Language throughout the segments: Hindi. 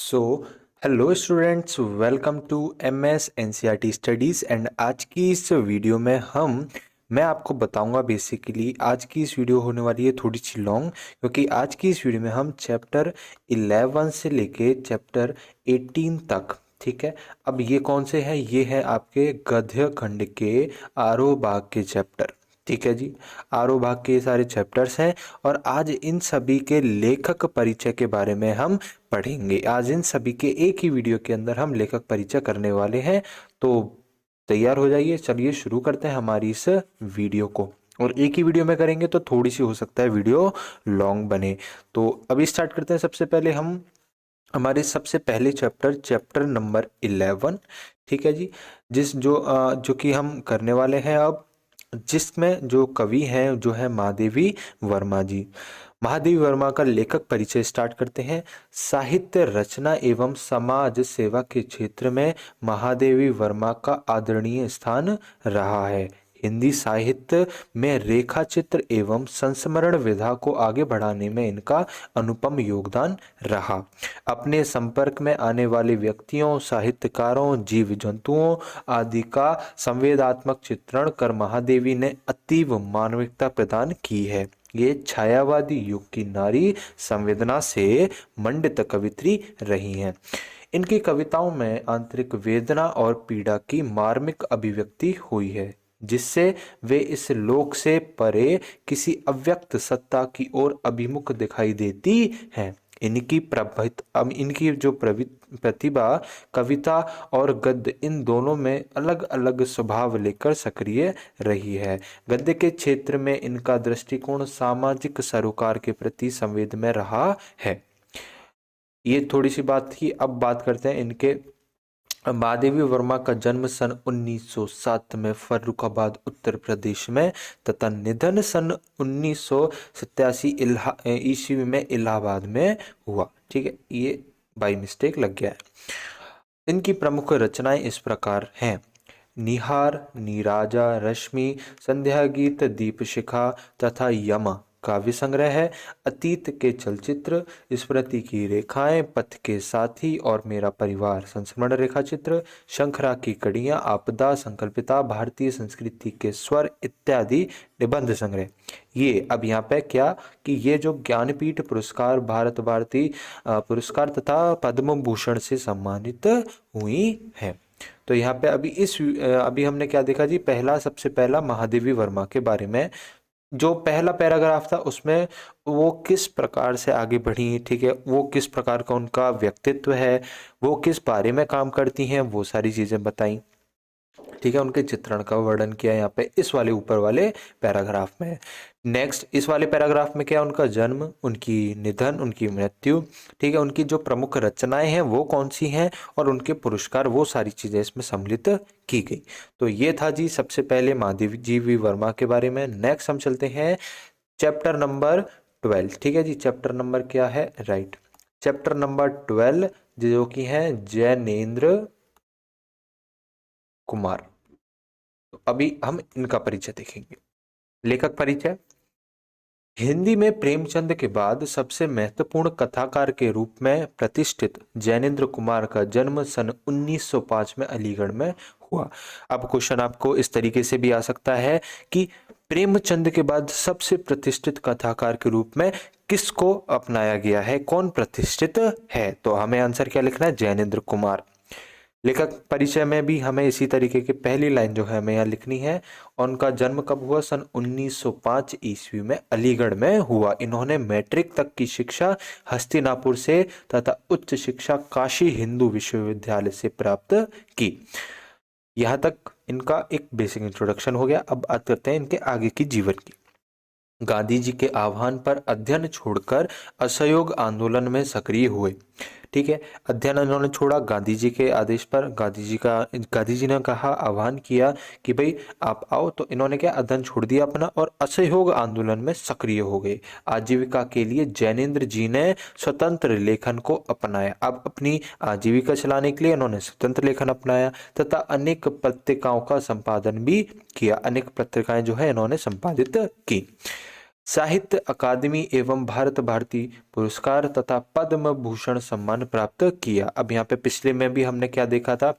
So hello students, welcome to M S N C R T studies. And आज की इस वीडियो में मैं आपको बताऊंगा। बेसिकली आज की इस वीडियो होने वाली है थोड़ी सी लॉन्ग, क्योंकि आज की इस वीडियो में हम चैप्टर 11 से लेके चैप्टर 18 तक, ठीक है। अब ये कौन से हैं? ये है आपके गद्य खंड के आरोह भाग के चैप्टर, ठीक है जी। आरोह भाग के ये सारे चैप्टर्स हैं और आज इन सभी के लेखक परिचय के बारे में हम पढ़ेंगे। आज इन सभी के एक ही वीडियो के अंदर हम लेखक परिचय करने वाले हैं। तो तैयार हो जाइए, चलिए शुरू करते हैं हमारी इस वीडियो को। और एक ही वीडियो में करेंगे तो थोड़ी सी हो सकता है वीडियो लॉन्ग बने। तो अभी स्टार्ट करते हैं। सबसे पहले हम हमारे सबसे पहले चैप्टर नंबर 11, ठीक है जी। जो कि हम करने वाले हैं अब, जिसमें जो कवि हैं जो है महादेवी वर्मा जी। महादेवी वर्मा का लेखक परिचय स्टार्ट करते हैं। साहित्य रचना एवं समाज सेवा के क्षेत्र में महादेवी वर्मा का आदरणीय स्थान रहा है। हिंदी साहित्य में रेखा चित्र एवं संस्मरण विधा को आगे बढ़ाने में इनका अनुपम योगदान रहा। अपने संपर्क में आने वाले व्यक्तियों, साहित्यकारों, जीव जंतुओं आदि का संवेदात्मक चित्रण कर महादेवी ने अतीव मानविकता प्रदान की है। ये छायावादी युग की नारी संवेदना से मंडित कवित्री रही हैं। इनकी कविताओं में आंतरिक वेदना और पीड़ा की मार्मिक अभिव्यक्ति हुई है, जिससे वे इस लोक से परे किसी अव्यक्त सत्ता की ओर अभिमुख दिखाई देती हैं। इनकी जो प्रतिभा कविता और गद्य इन दोनों में अलग अलग स्वभाव लेकर सक्रिय रही है। गद्य के क्षेत्र में इनका दृष्टिकोण सामाजिक सरोकार के प्रति संवेदनशील रहा है। ये थोड़ी सी बात थी। अब बात करते हैं इनके। महादेवी वर्मा का जन्म सन 1907 में फर्रुखाबाद उत्तर प्रदेश में तथा निधन सन 1987 ईस्वी में इलाहाबाद में हुआ, ठीक है। ये बाई मिस्टेक लग गया है। इनकी प्रमुख रचनाएं इस प्रकार हैं: निहार, नीराजा, रश्मि, संध्या गीत, दीपशिखा तथा यम काव्य संग्रह है। अतीत के चलचित्र, स्मृति की रेखाएं, पथ के साथी और मेरा परिवार संस्मरण रेखा चित्र, शंखरा की कड़ियां, आपदा, संकल्पिता, भारतीय संस्कृति के स्वर इत्यादि निबंध संग्रह। ये अब यहाँ पे क्या कि ये जो ज्ञानपीठ पुरस्कार, भारत भारती पुरस्कार तथा पद्म भूषण से सम्मानित हुई हैं। तो यहाँ पे अभी हमने क्या देखा जी? सबसे पहला महादेवी वर्मा के बारे में जो पहला पैराग्राफ था उसमें वो किस प्रकार से आगे बढ़ी, ठीक है, वो किस प्रकार का उनका व्यक्तित्व है, वो किस बारे में काम करती हैं, वो सारी चीजें बताई, ठीक है। उनके चित्रण का वर्णन किया यहाँ पे इस वाले ऊपर वाले पैराग्राफ में। नेक्स्ट इस वाले पैराग्राफ में क्या? उनका जन्म, उनकी निधन, उनकी मृत्यु, ठीक है, उनकी जो प्रमुख रचनाएं हैं वो कौन सी हैं और उनके पुरस्कार, वो सारी चीजें इसमें सम्मिलित की गई। तो ये था जी सबसे पहले महादेवी जी वी वर्मा के बारे में। नेक्स्ट हम चलते हैं चैप्टर नंबर 12, ठीक है जी। चैप्टर नंबर क्या है? राइट, चैप्टर नंबर 12 जो कि है जैनेन्द्र कुमार। तो अभी हम इनका परिचय देखेंगे। लेखक परिचय। हिंदी में प्रेमचंद के बाद सबसे महत्वपूर्ण कथाकार के रूप में प्रतिष्ठित जैनेन्द्र कुमार का जन्म सन 1905 में अलीगढ़ में हुआ। अब क्वेश्चन आपको इस तरीके से भी आ सकता है कि प्रेमचंद के बाद सबसे प्रतिष्ठित कथाकार के रूप में किसको अपनाया गया है, कौन प्रतिष्ठित है? तो हमें आंसर क्या लिखना है? जैनेन्द्र कुमार। लेखक परिचय में भी हमें इसी तरीके की पहली लाइन जो है हमें यहाँ लिखनी है। और उनका जन्म कब हुआ? सन 1905 ईस्वी में अलीगढ़ में हुआ। इन्होंने मैट्रिक तक की शिक्षा हस्तिनापुर से तथा उच्च शिक्षा काशी हिंदू विश्वविद्यालय से प्राप्त की। यहाँ तक इनका एक बेसिक इंट्रोडक्शन हो गया। अब बात करते हैं इनके आगे की जीवन की। गांधी जी के आह्वान पर अध्ययन छोड़कर असहयोग आंदोलन में सक्रिय हुए, ठीक है। अध्ययन इन्होंने छोड़ा गांधी जी के आदेश पर। गांधी जी ने कहा, आह्वान किया कि भाई आप आओ, तो इन्होंने क्या अध्ययन छोड़ दिया अपना और असहयोग आंदोलन में सक्रिय हो गए। आजीविका के लिए जैनेन्द्र जी ने स्वतंत्र लेखन को अपनाया। अब अपनी आजीविका चलाने के लिए इन्होंने स्वतंत्र लेखन अपनाया तथा अनेक पत्रिकाओं का संपादन भी किया। अनेक पत्रिकाएं जो है इन्होंने संपादित की। साहित्य अकादमी एवं भारत भारती पुरस्कार तथा पद्म भूषण सम्मान प्राप्त किया। अब यहाँ पे पिछले में भी हमने क्या देखा था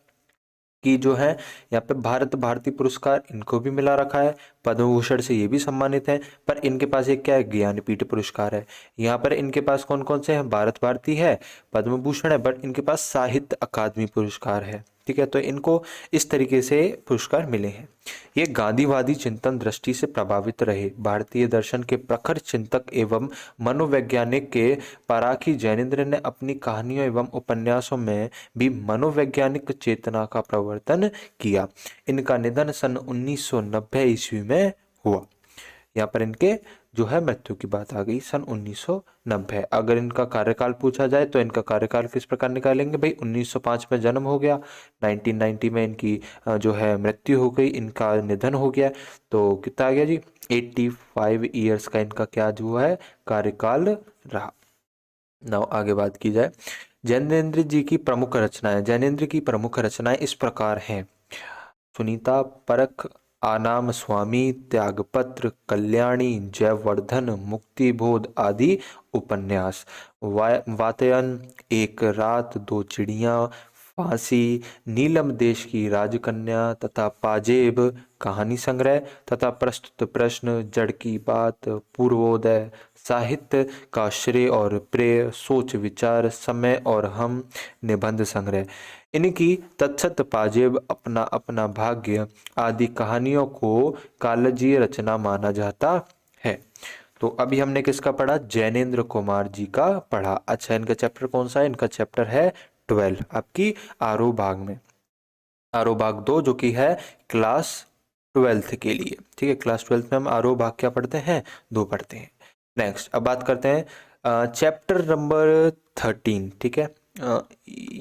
कि जो है यहाँ पे भारत भारती पुरस्कार इनको भी मिला रखा है, पद्म भूषण से ये भी सम्मानित है, पर इनके पास एक क्या है, ज्ञानपीठ पुरस्कार है। यहाँ पर इनके पास कौन कौन से हैं, भारत भारती है, पद्म भूषण है, बट इनके पास साहित्य अकादमी पुरस्कार है। ठीक है, तो इनको इस तरीके से पुरस्कार मिले हैं। ये गांधीवादी चिंतन दृष्टि से प्रभावित रहे। भारतीय दर्शन के प्रखर चिंतक एवं मनोवैज्ञानिक के पाराखी जैनेन्द्र ने अपनी कहानियों एवं उपन्यासों में भी मनोवैज्ञानिक चेतना का प्रवर्तन किया। इनका निधन सन 1990 ईस्वी में हुआ। यहाँ पर इनके जो है मृत्यु की बात आ गई सन 1990। अगर इनका कार्यकाल पूछा जाए तो इनका कार्यकाल किस प्रकार निकालेंगे भाई, 1905 में जन्म हो गया, 1990 में इनकी जो है मृत्यु हो गई, इनका निधन हो गया, तो कितना आ गया जी, 85 ईयर्स का इनका क्या जो है कार्यकाल रहा। नाउ आगे बात की जाए जैनेन्द्र जी की प्रमुख रचनाएं। जैनेन्द्र की प्रमुख रचनाएं इस प्रकार हैं: सुनीता परख, आनाम स्वामी, त्यागपत्र, कल्याणी, जयवर्धन, मुक्तिबोध आदि उपन्यास। वातयन, एक रात दो चिड़िया, फांसी, नीलम देश की राजकन्या तथा पाजेब कहानी संग्रह तथा प्रस्तुत प्रश्न, जड़ की बात, पूर्वोदय, साहित्य का श्रेय और प्रेय, सोच विचार, समय और हम, निबंध संग्रह। इनकी तत्सत पाजेब, अपना अपना भाग्य आदि कहानियों को कालजीय रचना माना जाता है। तो अभी हमने किसका पढ़ा, जैनेन्द्र कुमार जी का पढ़ा। अच्छा, इनका चैप्टर कौन सा है, इनका चैप्टर है 12 आपकी आरोह भाग में, आरोह भाग 2 जो कि है क्लास 12th के लिए। ठीक है, क्लास 12th में हम आरोह भाग क्या पढ़ते हैं, 2 पढ़ते हैं। नेक्स्ट अब बात करते हैं चैप्टर नंबर 13। ठीक है,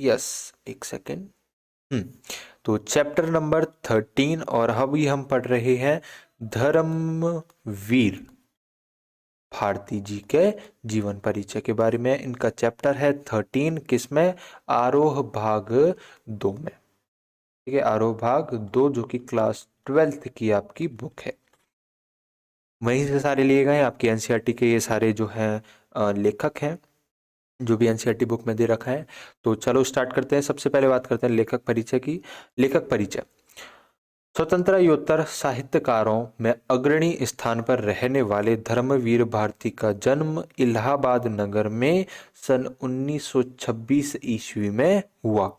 यस एक सेकेंड, तो चैप्टर नंबर 13 और अभी हम पढ़ रहे हैं धर्मवीर भारती जी के जीवन परिचय के बारे में। इनका चैप्टर है 13, किसमें, आरोह भाग 2 में। ठीक है, आरोह भाग 2 जो कि क्लास 12th की आपकी बुक है, वहीं से सारे लिए गए आपके एनसीईआरटी के ये सारे जो हैं लेखक हैं, जो भी एनसीईआरटी बुक में दे रखा है। तो चलो स्टार्ट करते हैं। सबसे पहले बात करते हैं लेखक परिचय की। लेखक परिचय: स्वतंत्रता साहित्यकारों में अग्रणी स्थान पर रहने वाले धर्मवीर भारती का जन्म इलाहाबाद नगर में सन 1926 ईस्वी में हुआ।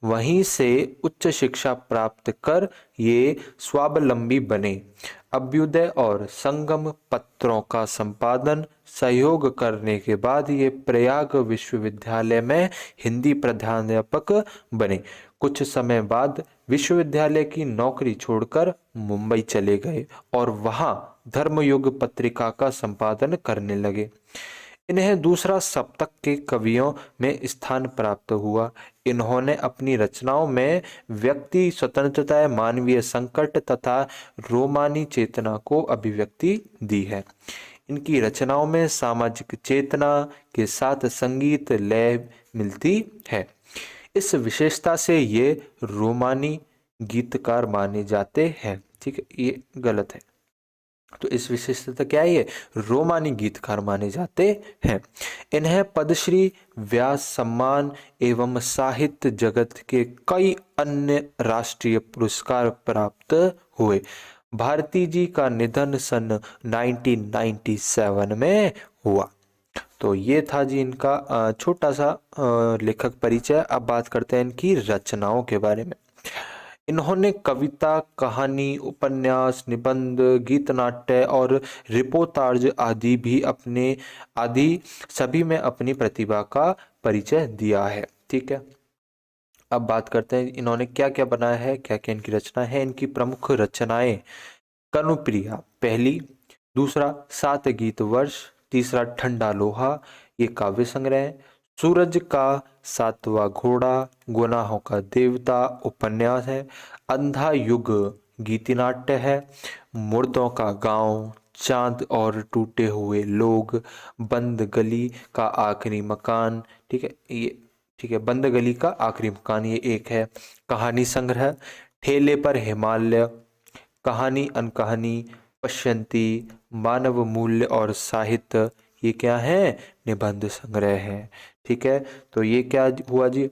वहीं से उच्च शिक्षा प्राप्त कर ये स्वावलंबी बने। अभ्युदय और संगम पत्रों का संपादन सहयोग करने के बाद ये प्रयाग विश्वविद्यालय में हिंदी प्रधानाध्यापक बने। कुछ समय बाद विश्वविद्यालय की नौकरी छोड़कर मुंबई चले गए और वहां धर्मयुग पत्रिका का संपादन करने लगे। इन्हें दूसरा सप्तक के कवियों में स्थान प्राप्त हुआ। इन्होंने अपनी रचनाओं में व्यक्ति स्वतंत्रता, मानवीय संकट तथा रोमानी चेतना को अभिव्यक्ति दी है। इनकी रचनाओं में सामाजिक चेतना के साथ संगीत लय मिलती है। इस विशेषता से ये रोमानी गीतकार माने जाते हैं। ठीक है, ये गलत है, तो इस विशेषता क्या है, ये रोमानी गीतकार माने जाते हैं। इन्हें पद्मश्री, व्यास सम्मान एवं साहित्य जगत के कई अन्य राष्ट्रीय पुरस्कार प्राप्त हुए। भारती जी का निधन सन 1997 में हुआ। तो ये था जी इनका छोटा सा लेखक परिचय। अब बात करते हैं इनकी रचनाओं के बारे में। इन्होंने कविता, कहानी, उपन्यास, निबंध, गीत नाट्य और रिपोर्टाज आदि सभी में अपनी प्रतिभा का परिचय दिया है। ठीक है, अब बात करते हैं इन्होंने क्या क्या बनाया है, क्या क्या इनकी रचना है। इनकी प्रमुख रचनाएं: कनुप्रिया पहली, दूसरा सात गीत वर्ष, तीसरा ठंडा लोहा, ये काव्य संग्रह है। सूरज का सातवां घोड़ा, गुनाहों का देवता उपन्यास है। अंधा युग गीति नाट्य है। मुर्दों का गांव, चांद और टूटे हुए लोग, बंद गली का आखिरी मकान, ठीक है ये, ठीक है, बंद गली का आखिरी मकान ये एक है। कहानी संग्रह, ठेले पर हिमालय, कहानी अनकहानी, पश्यन्ति, मानव मूल्य और साहित्य, ये क्या है, निबंध संग्रह है। ठीक है, तो ये क्या हुआ जी,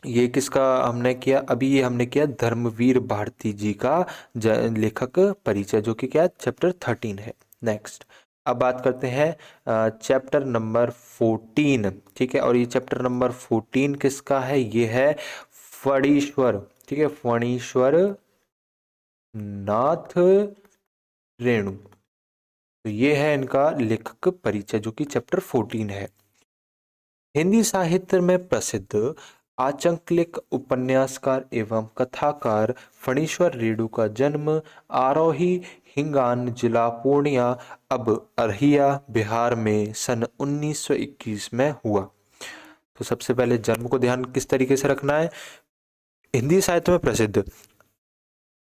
ये किसका हमने किया, अभी ये हमने किया धर्मवीर भारती जी का लेखक परिचय, जो कि क्या है, चैप्टर 13 है। नेक्स्ट अब बात करते हैं चैप्टर नंबर 14। ठीक है, और ये चैप्टर नंबर 14 किसका है, ये है फणीश्वर। ठीक है, फणीश्वर नाथ रेणु, तो ये है इनका लेखक परिचय, जो कि चैप्टर 14 है। हिंदी साहित्य में प्रसिद्ध आचंक्लिक उपन्यासकार एवं कथाकार फणीश्वर रेणु का जन्म आरोही हिंगान, जिला पूर्णिया, अब अररिया, बिहार में सन 1921 में हुआ। तो सबसे पहले जन्म को ध्यान किस तरीके से रखना है, हिंदी साहित्य में प्रसिद्ध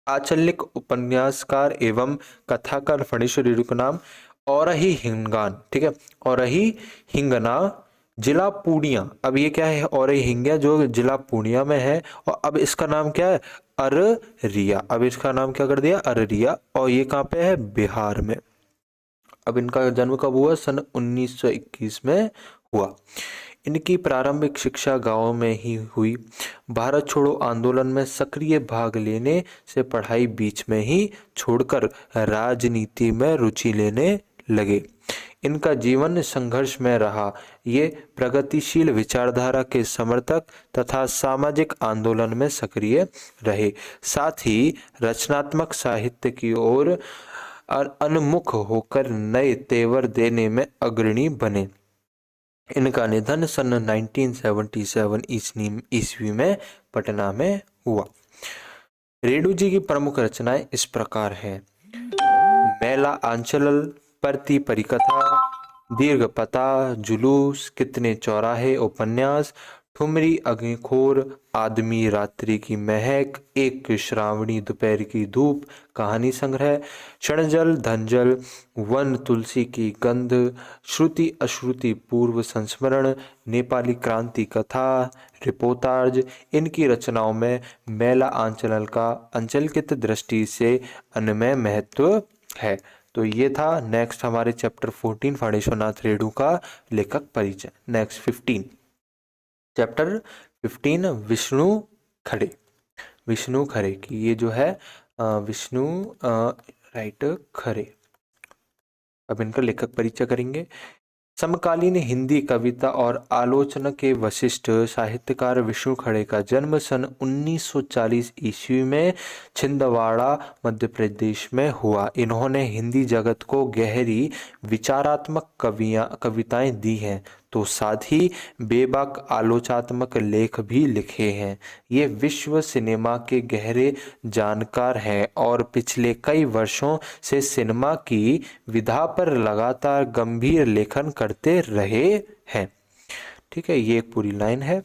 आचलिक उपन्यासकार एवं कथाकार फणीश्वर रेणु का नाम औरही हिंगान। ठीक है, औरही हिंगना, जिला पूर्णिया, अब ये क्या है, औरही हिंगिया जो जिला पूर्णिया में है, और अब इसका नाम क्या है, अररिया। अब इसका नाम क्या कर दिया, अररिया, और ये कहाँ पे है, बिहार में। अब इनका जन्म कब हुआ, सन 1921 में हुआ। इनकी प्रारंभिक शिक्षा गांव में ही हुई। भारत छोड़ो आंदोलन में सक्रिय भाग लेने से पढ़ाई बीच में ही छोड़कर राजनीति में रुचि लेने लगे। इनका जीवन संघर्ष में रहा। ये प्रगतिशील विचारधारा के समर्थक तथा सामाजिक आंदोलन में सक्रिय रहे। साथ ही रचनात्मक साहित्य की ओर उन्मुख होकर नए तेवर देने में अग्रणी बने। इनका निधन सन 1977 ईस्वी में पटना में हुआ। रेणु जी की प्रमुख रचनाएं इस प्रकार हैं: मैला आंचल, परती परिकथा, दीर्घपता, जुलूस, कितने चौराहे उपन्यास, ठुमरी अग्निखोर, आदमी रात्रि की महक, एक श्रावणी दोपहर की धूप, कहानी संग्रह, क्षणजल, धनजल, वन तुलसी की गंध, श्रुति अश्रुति पूर्व संस्मरण, नेपाली क्रांति कथा, रिपोर्टाज। इनकी रचनाओं में मैला आंचल का अंचलकित दृष्टि से अनन्य महत्व है। तो ये था नेक्स्ट हमारे चैप्टर 14 फणीश्वर नाथ रेणु का लेखक परिचय। नेक्स्ट 15 चैप्टर 15 विष्णु खड़े। विष्णु खरे की ये जो है विष्णु राइट खरे। अब इनका लेखक परिचय करेंगे। समकालीन हिंदी कविता और आलोचना के वशिष्ठ साहित्यकार विष्णु खड़े का जन्म सन 1940 ईस्वी में छिंदवाड़ा मध्य प्रदेश में हुआ। इन्होंने हिंदी जगत को गहरी विचारात्मक कविताएं दी हैं, तो साथ ही बेबाक आलोचनात्मक लेख भी लिखे हैं। ये विश्व सिनेमा के गहरे जानकार हैं और पिछले कई वर्षों से सिनेमा की विधा पर लगातार गंभीर लेखन करते रहे हैं। ठीक है, ये एक पूरी लाइन है।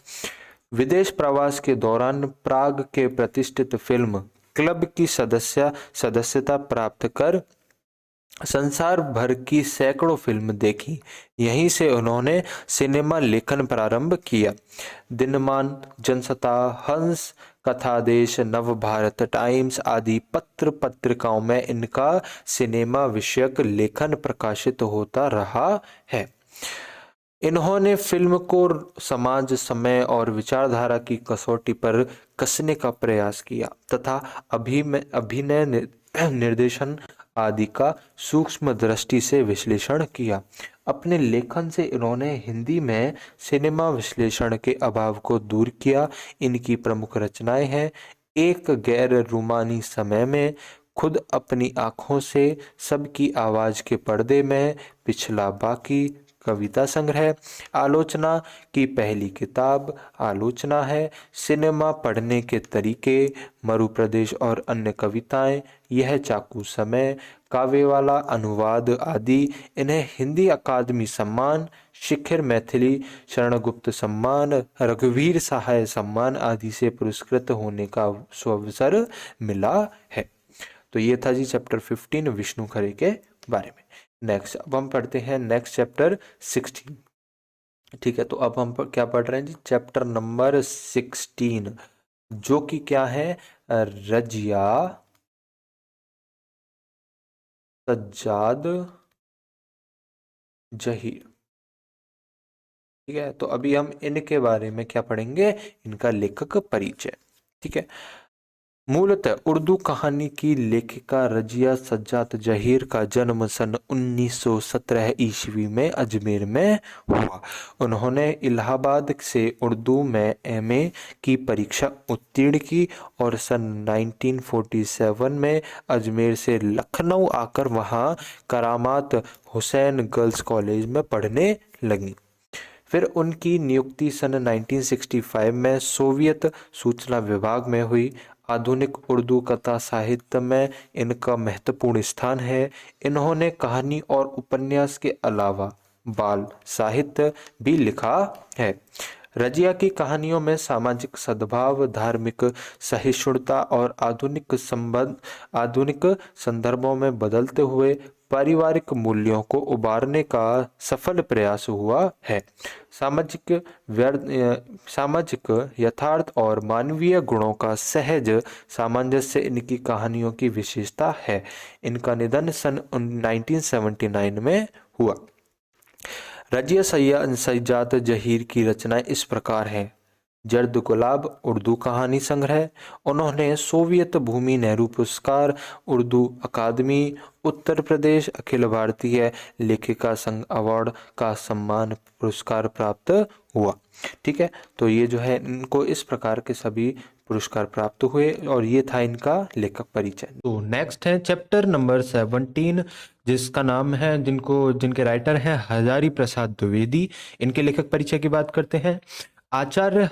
विदेश प्रवास के दौरान प्राग के प्रतिष्ठित फिल्म क्लब की सदस्यता प्राप्त कर संसार भर की सैकड़ों फिल्म देखी। यहीं से उन्होंने सिनेमा लेखन प्रारंभ किया। दिनमान, जनसत्ता, हंस, कथादेश, नवभारत टाइम्स आदि पत्र पत्रिकाओं में इनका सिनेमा विषयक लेखन प्रकाशित होता रहा है। इन्होंने फिल्म को समाज, समय और विचारधारा की कसौटी पर कसने का प्रयास किया तथा अभिनय निर्देशन आदि का सूक्ष्म दृष्टि से विश्लेषण किया। अपने लेखन से इन्होंने हिंदी में सिनेमा विश्लेषण के अभाव को दूर किया। इनकी प्रमुख रचनाएं हैं: एक गैर रूमानी समय में, खुद अपनी आँखों से, सबकी आवाज़ के पर्दे में, पिछला बाकी, कविता संग्रह, आलोचना की पहली किताब आलोचना है, सिनेमा पढ़ने के तरीके, मरुप्रदेश और अन्य कविताएं, यह चाकू समय, काव्यवाला अनुवाद आदि। इन्हें हिंदी अकादमी सम्मान, शिखर मैथिली शरणगुप्त सम्मान, रघुवीर सहाय सम्मान आदि से पुरस्कृत होने का अवसर मिला है। तो ये था जी चैप्टर 15 विष्णु खरे के बारे में। नेक्स्ट अब हम पढ़ते हैं नेक्स्ट चैप्टर 16। ठीक है, तो अब हम क्या पढ़ रहे हैं जी, चैप्टर नंबर 16, जो कि क्या है, रजिया सज्जाद जहीर। ठीक है, तो अभी हम इनके बारे में क्या पढ़ेंगे, इनका लेखक परिचय। ठीक है, मूलतः उर्दू कहानी की लेखिका रजिया सज्जाद जहीर का जन्म सन 1917 ईस्वी में अजमेर में हुआ। उन्होंने इलाहाबाद से उर्दू में एमए की परीक्षा उत्तीर्ण की और सन 1947 में अजमेर से लखनऊ आकर वहां करामात हुसैन गर्ल्स कॉलेज में पढ़ने लगी। फिर उनकी नियुक्ति सन 1965 में सोवियत सूचना विभाग में हुई। आधुनिक उर्दू कथा साहित्य में इनका महत्वपूर्ण स्थान है। इन्होंने कहानी और उपन्यास के अलावा बाल साहित्य भी लिखा है। रजिया की कहानियों में सामाजिक सद्भाव, धार्मिक सहिष्णुता और आधुनिक संदर्भों में बदलते हुए पारिवारिक मूल्यों को उबारने का सफल प्रयास हुआ है। सामाजिक यथार्थ और मानवीय गुणों का सहज सामंजस्य इनकी कहानियों की विशेषता है। इनका निधन सन 1979 में हुआ। रजिया सज्जाद जहीर की रचनाएं इस प्रकार हैं। जर्द गुलाब उर्दू कहानी संग्रह। उन्होंने सोवियत भूमि नेहरू पुरस्कार, उर्दू अकादमी, उत्तर प्रदेश अखिल भारतीय लेखिका संघ अवार्ड का सम्मान पुरस्कार प्राप्त हुआ। ठीक है, तो ये जो है इनको इस प्रकार के सभी पुरस्कार प्राप्त हुए और ये था इनका लेखक परिचय। तो नेक्स्ट है चैप्टर नंबर 17, जिसका नाम है जिनके राइटर हैं हजारी प्रसाद द्विवेदी। इनके लेखक परिचय की बात करते हैं। आचार्य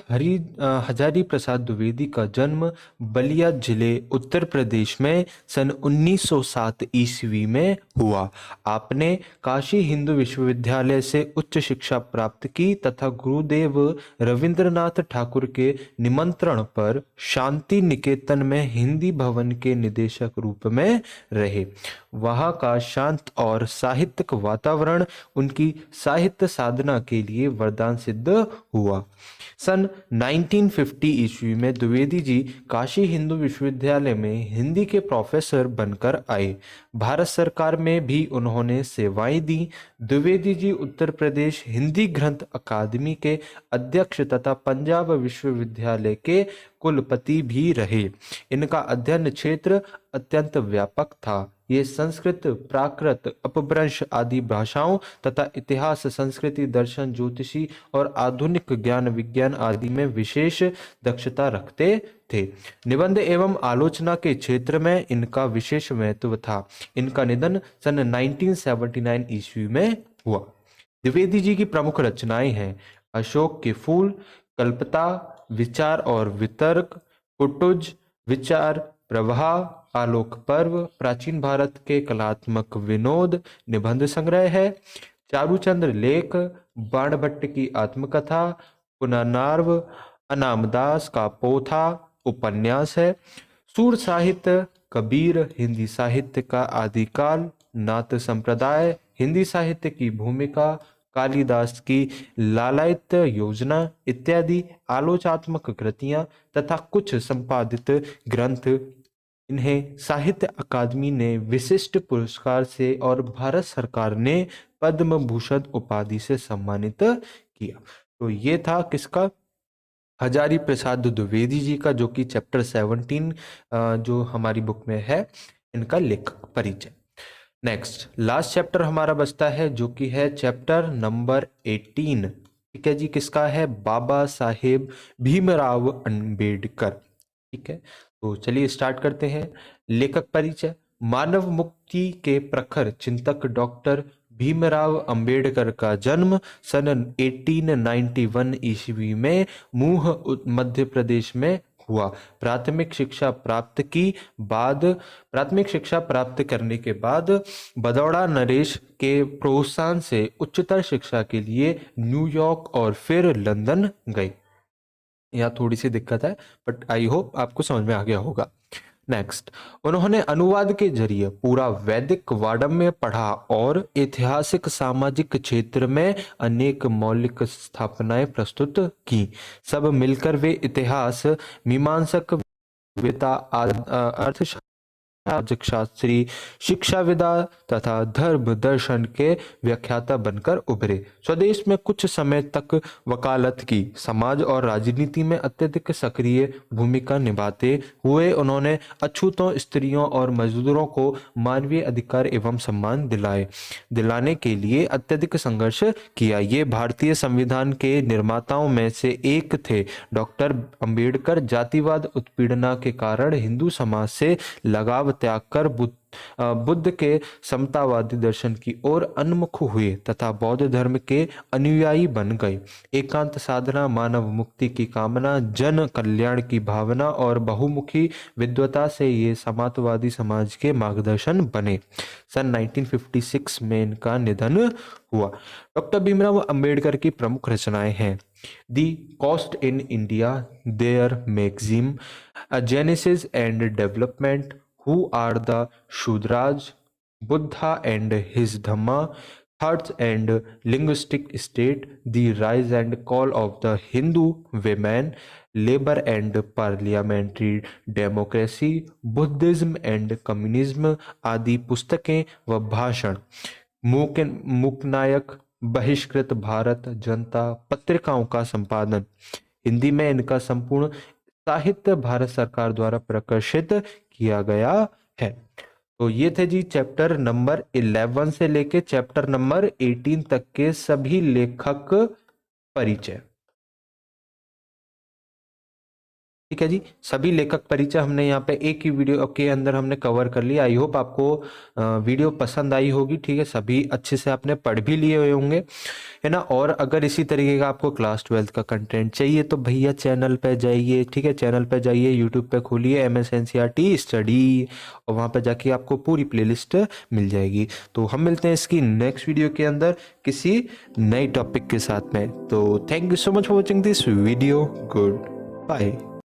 हजारी प्रसाद द्विवेदी का जन्म बलिया जिले उत्तर प्रदेश में सन 1907 ईस्वी में हुआ। आपने काशी हिंदू विश्वविद्यालय से उच्च शिक्षा प्राप्त की तथा गुरुदेव रविंद्रनाथ ठाकुर के निमंत्रण पर शांति निकेतन में हिंदी भवन के निदेशक रूप में रहे। वहाँ का शांत और साहित्यिक वातावरण उनकी साहित्य साधना के लिए वरदान सिद्ध हुआ। सन 1950 ईस्वी में द्विवेदी जी काशी हिंदू विश्वविद्यालय में हिंदी के प्रोफेसर बनकर आए। भारत सरकार में भी उन्होंने सेवाएं दी। द्विवेदी जी उत्तर प्रदेश हिंदी ग्रंथ अकादमी के अध्यक्ष तथा पंजाब विश्वविद्यालय के कुलपति भी रहे। इनका अध्ययन क्षेत्र अत्यंत व्यापक था। ये संस्कृत, प्राकृत, अपभ्रंश आदि भाषाओं तथा इतिहास, संस्कृति, दर्शन, ज्योतिषी और आधुनिक ज्ञान विज्ञान आदि में विशेष दक्षता रखते थे। निबंध एवं आलोचना के क्षेत्र में इनका विशेष महत्व था। इनका निधन सन 1979 ईस्वी में हुआ। द्विवेदी जी की प्रमुख रचनाएं हैं अशोक के फूल, कल्पता, विचार और वितर्क, कुटुज, विचार प्रवाह, आलोक पर्व, प्राचीन भारत के कलात्मक विनोद, निबंध संग्रह है। चारूचंद्र लेख, बाणभट्ट की आत्मकथा, पुनर्नार्व, अनामदास का पोथा उपन्यास है। सूर साहित्य, कबीर, हिंदी साहित्य का आदिकाल, नाथ संप्रदाय, हिंदी साहित्य की भूमिका, कालिदास की लालायित योजना इत्यादि आलोचनात्मक कृतियां तथा कुछ संपादित ग्रंथ। इन्हें साहित्य अकादमी ने विशिष्ट पुरस्कार से और भारत सरकार ने पद्म भूषण उपाधि से सम्मानित किया। तो ये था किसका, हजारी प्रसाद द्विवेदी जी का, जो कि चैप्टर 17 जो हमारी बुक में है, इनका लेखक परिचय। नेक्स्ट लास्ट चैप्टर हमारा बचता है जो कि है चैप्टर नंबर 18। ठीक है जी, किसका है, बाबा साहेब भीमराव अंबेडकर। ठीक है, तो चलिए स्टार्ट करते हैं। लेखक परिचय। मानव मुक्ति के प्रखर चिंतक डॉक्टर भीमराव अंबेडकर का जन्म सन 1891 ईस्वी में मूह मध्य प्रदेश में हुआ। प्राथमिक शिक्षा प्राप्त करने के बाद बड़ौदा नरेश के प्रोत्साहन से उच्चतर शिक्षा के लिए न्यूयॉर्क और फिर लंदन गए। यहाँ थोड़ी सी दिक्कत है बट आई होप आपको समझ में आ गया होगा। नेक्स्ट, उन्होंने अनुवाद के जरिए पूरा वैदिक वाङ्मय पढ़ा और ऐतिहासिक सामाजिक क्षेत्र में अनेक मौलिक स्थापनाएं प्रस्तुत की। सब मिलकर वे इतिहास, मीमांसक, अर्थशास्त्र सामाजिक शास्त्री, शिक्षाविदा तथा धर्म दर्शन के व्याख्याता बनकर उभरे। स्वदेश में कुछ समय तक वकालत की, समाज और राजनीति में अत्यधिक सक्रिय भूमिका निभाते हुए उन्होंने अछूतों, स्त्रियों और मजदूरों को मानवीय अधिकार एवं सम्मान दिलाने के लिए अत्यधिक संघर्ष किया। ये भारतीय संविधान के निर्माताओं में से एक थे। डॉक्टर अंबेडकर जातिवाद उत्पीड़ना के कारण हिंदू समाज से लगाव त्याग कर बुद्ध के समतावादी दर्शन की ओर उन्मुख हुए तथा बौद्ध धर्म के अनुयायी बन गए। एकांत साधना, मानव मुक्ति की कामना, जन कल्याण की भावना और बहुमुखी विद्वता से ये समाजवादी समाज के मार्गदर्शन बने। सन 1956 में इनका निधन हुआ। डॉक्टर भीमराव अंबेडकर की प्रमुख रचनाएं हैं the cost in India, their magazine, A Genesis and Development, Who Are the Shudras, Buddha and His Dhamma, Thoughts and Linguistic State, The Rise and Fall of the Hindu Women, Labor and Parliamentary Democracy, Buddhism and Communism आदि पुस्तकें व भाषण। मूकनायक, बहिष्कृत भारत, जनता पत्रिकाओं का संपादन। हिंदी में इनका संपूर्ण साहित्य भारत सरकार द्वारा प्रकाशित किया गया है। तो ये थे जी चैप्टर नंबर 11 से लेके चैप्टर नंबर 18 तक के सभी लेखक परिचय। ठीक है जी, सभी लेखक परिचय हमने यहाँ पे एक ही वीडियो के अंदर हमने कवर कर लिया। आई होप आपको वीडियो पसंद आई होगी। ठीक है, सभी अच्छे से आपने पढ़ भी लिए हुए होंगे, है ना। और अगर इसी तरीके का आपको क्लास 12 का कंटेंट चाहिए तो भैया चैनल पे जाइए। ठीक है, चैनल पे जाइए, यूट्यूब पे खोलिए MS NCERT स्टडी और वहाँ पे जाके आपको पूरी प्लेलिस्ट मिल जाएगी। तो हम मिलते हैं इसकी नेक्स्ट वीडियो के अंदर किसी नए टॉपिक के साथ में। तो thank you so much for watching this video. Good bye.